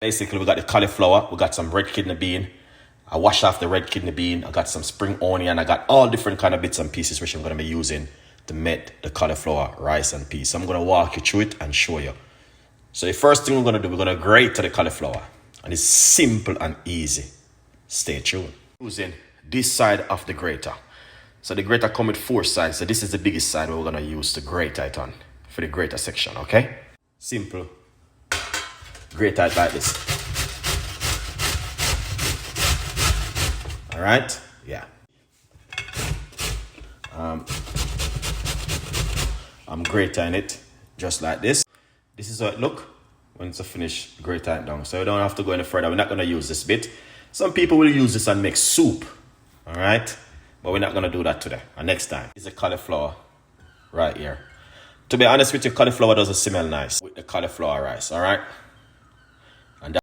Basically, we got the cauliflower, we got some red kidney bean. I wash off the red kidney bean. I got some spring onion. I got all different kind of bits and pieces which I'm going to be using to make the cauliflower rice and peas. So I'm going to walk you through it and show you. So the first thing we're going to do, we're going to grate the cauliflower. And it's simple and easy. Stay tuned. Using this side of the grater. So the grater comes with 4 sides. So this is the biggest side we're going to use to grate it on for the grater section, okay? Simple. Grate it like this. All right? Yeah. I'm grating it just like this. This is how it look when it's finished grating it down. So you don't have to go any further. We're not going to use this bit. Some people will use this and make soup. All right? But we're not going to do that today. And next time. It's a cauliflower right here. To be honest with you, cauliflower doesn't smell nice with the cauliflower rice. All right?